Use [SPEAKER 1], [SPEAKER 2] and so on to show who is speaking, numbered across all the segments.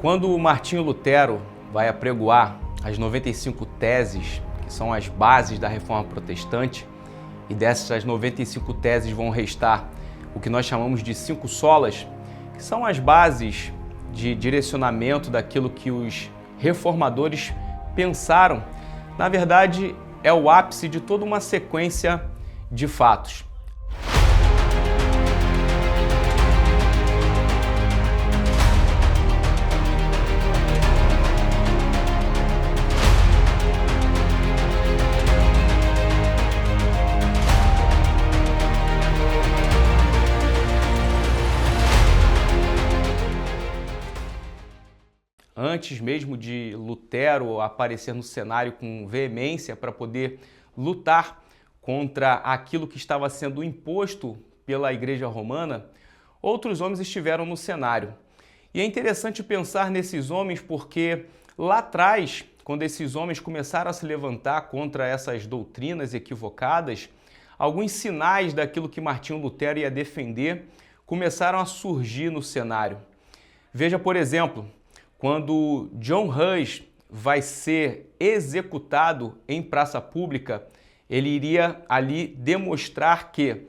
[SPEAKER 1] Quando Martinho Lutero vai apregoar as 95 teses, que são as bases da Reforma Protestante, e dessas 95 teses vão restar o que nós chamamos de 5 solas, que são as bases de direcionamento daquilo que os reformadores pensaram. Na verdade, é o ápice de toda uma sequência de fatos. Antes mesmo de Lutero aparecer no cenário com veemência para poder lutar contra aquilo que estava sendo imposto pela Igreja Romana, outros homens estiveram no cenário. E é interessante pensar nesses homens porque lá atrás, quando esses homens começaram a se levantar contra essas doutrinas equivocadas, alguns sinais daquilo que Martinho Lutero ia defender começaram a surgir no cenário. Veja, por exemplo, quando John Hus vai ser executado em praça pública, ele iria ali demonstrar que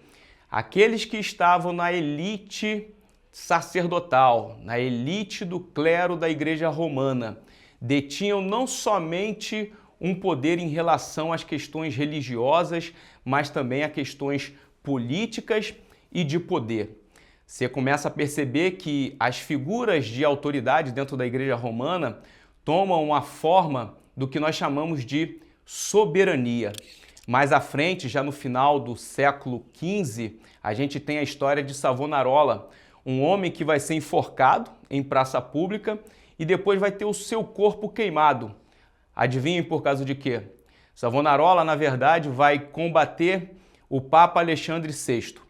[SPEAKER 1] aqueles que estavam na elite sacerdotal, na elite do clero da Igreja Romana, detinham não somente um poder em relação às questões religiosas, mas também a questões políticas e de poder. Você começa a perceber que as figuras de autoridade dentro da Igreja Romana tomam a forma do que nós chamamos de soberania. Mais à frente, já no final do século XV, a gente tem a história de Savonarola, um homem que vai ser enforcado em praça pública e depois vai ter o seu corpo queimado. Adivinhem por causa de quê? Savonarola, na verdade, vai combater o Papa Alexandre VI.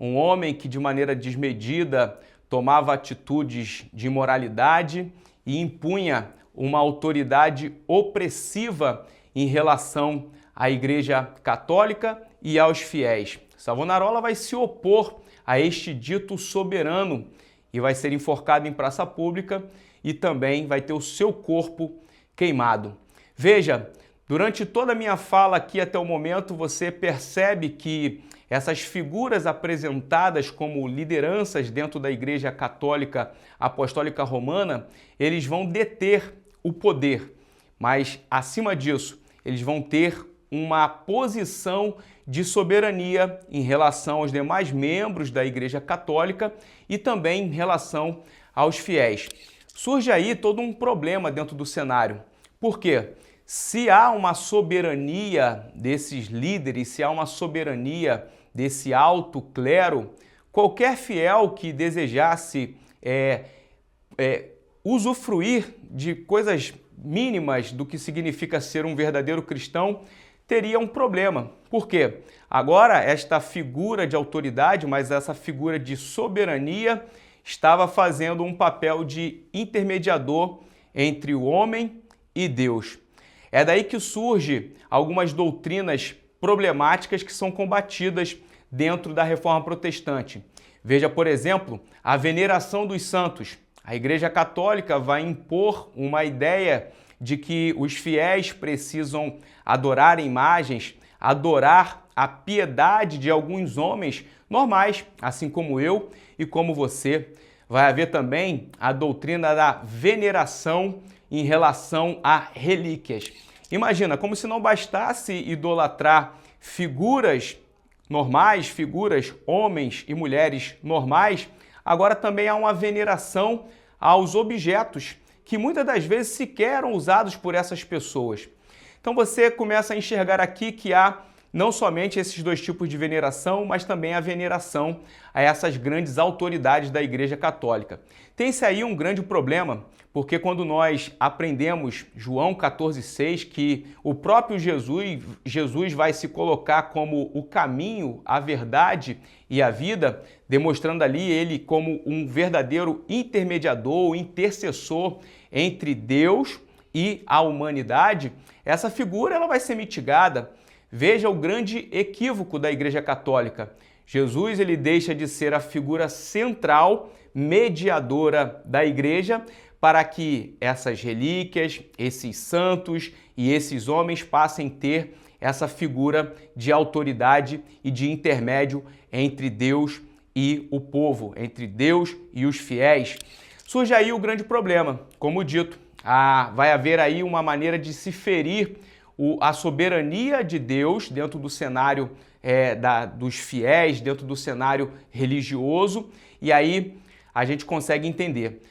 [SPEAKER 1] Um homem que de maneira desmedida tomava atitudes de imoralidade e impunha uma autoridade opressiva em relação à Igreja Católica e aos fiéis. Savonarola vai se opor a este dito soberano e vai ser enforcado em praça pública e também vai ter o seu corpo queimado. Veja, durante toda a minha fala aqui até o momento, você percebe que essas figuras apresentadas como lideranças dentro da Igreja Católica Apostólica Romana, eles vão deter o poder, mas acima disso, eles vão ter uma posição de soberania em relação aos demais membros da Igreja Católica e também em relação aos fiéis. Surge aí todo um problema dentro do cenário. Por quê? Se há uma soberania desses líderes, se há uma soberania desse alto clero, qualquer fiel que desejasse usufruir de coisas mínimas do que significa ser um verdadeiro cristão, teria um problema. Por quê? Agora, esta figura de autoridade, mas essa figura de soberania, estava fazendo um papel de intermediador entre o homem e Deus. É daí que surge algumas doutrinas problemáticas que são combatidas dentro da Reforma Protestante. Veja, por exemplo, a veneração dos santos. A Igreja Católica vai impor uma ideia de que os fiéis precisam adorar imagens, adorar a piedade de alguns homens normais, assim como eu e como você. Vai haver também a doutrina da veneração em relação a relíquias. Imagina, como se não bastasse idolatrar figuras normais, figuras homens e mulheres normais, agora também há uma veneração aos objetos que muitas das vezes sequer eram usados por essas pessoas. Então você começa a enxergar aqui que há não somente esses dois tipos de veneração, mas também a veneração a essas grandes autoridades da Igreja Católica. Tem-se aí um grande problema, porque quando nós aprendemos João 14,6, que o próprio Jesus vai se colocar como o caminho, a verdade e a vida, demonstrando ali ele como um verdadeiro intermediador, intercessor entre Deus e a humanidade, essa figura ela vai ser mitigada. Veja o grande equívoco da Igreja Católica. Jesus ele deixa de ser a figura central mediadora da igreja, para que essas relíquias, esses santos e esses homens passem a ter essa figura de autoridade e de intermédio entre Deus e o povo, entre Deus e os fiéis. Surge aí o grande problema, como dito, vai haver aí uma maneira de se ferir a soberania de Deus dentro do cenário dos fiéis, dentro do cenário religioso, e aí a gente consegue entender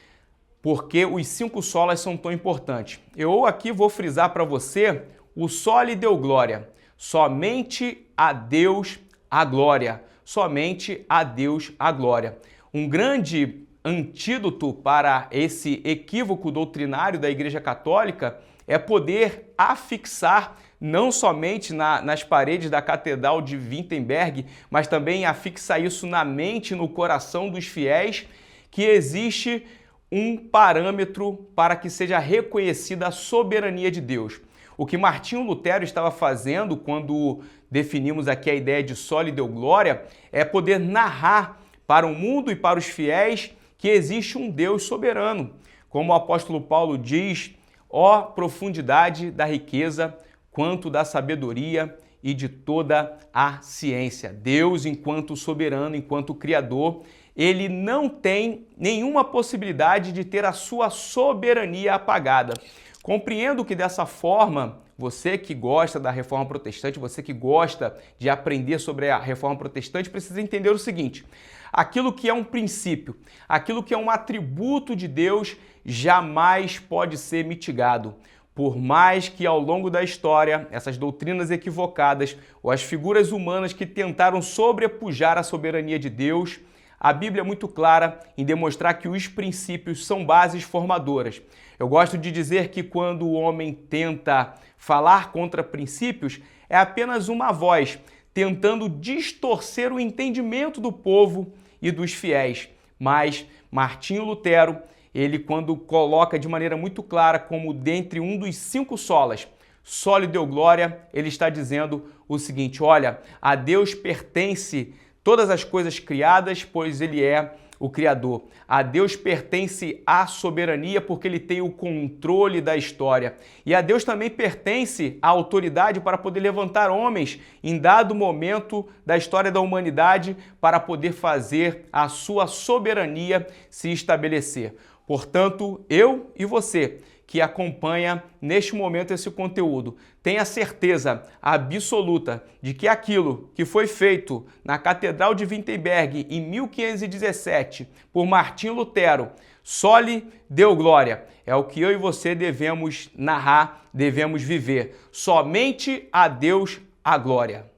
[SPEAKER 1] por que os 5 solas são tão importantes. Eu aqui vou frisar para você o soli deu glória. Somente a Deus a glória. Somente a Deus a glória. Um grande antídoto para esse equívoco doutrinário da Igreja Católica é poder afixar não somente nas paredes da Catedral de Wittenberg, mas também afixar isso na mente e no coração dos fiéis, que existe um parâmetro para que seja reconhecida a soberania de Deus. O que Martinho Lutero estava fazendo quando definimos aqui a ideia de soli deo gloria é poder narrar para o mundo e para os fiéis que existe um Deus soberano. Como o apóstolo Paulo diz, ó profundidade da riqueza, quanto da sabedoria e de toda a ciência. Deus, enquanto soberano, enquanto criador, ele não tem nenhuma possibilidade de ter a sua soberania apagada. Compreendo que dessa forma, você que gosta da Reforma Protestante, você que gosta de aprender sobre a Reforma Protestante, precisa entender o seguinte: aquilo que é um princípio, aquilo que é um atributo de Deus, jamais pode ser mitigado. Por mais que ao longo da história, essas doutrinas equivocadas ou as figuras humanas que tentaram sobrepujar a soberania de Deus, a Bíblia é muito clara em demonstrar que os princípios são bases formadoras. Eu gosto de dizer que quando o homem tenta falar contra princípios, é apenas uma voz tentando distorcer o entendimento do povo e dos fiéis. Mas Martinho Lutero, ele quando coloca de maneira muito clara como dentre um dos 5 solas, soli deo gloria, ele está dizendo o seguinte: olha, a Deus pertence todas as coisas criadas, pois ele é o Criador. A Deus pertence a soberania, porque ele tem o controle da história. E a Deus também pertence a autoridade para poder levantar homens em dado momento da história da humanidade para poder fazer a sua soberania se estabelecer. Portanto, eu e você que acompanha neste momento esse conteúdo, tenha certeza absoluta de que aquilo que foi feito na Catedral de Wittenberg em 1517 por Martinho Lutero, soli deo gloria, é o que eu e você devemos narrar, devemos viver. Somente a Deus a glória.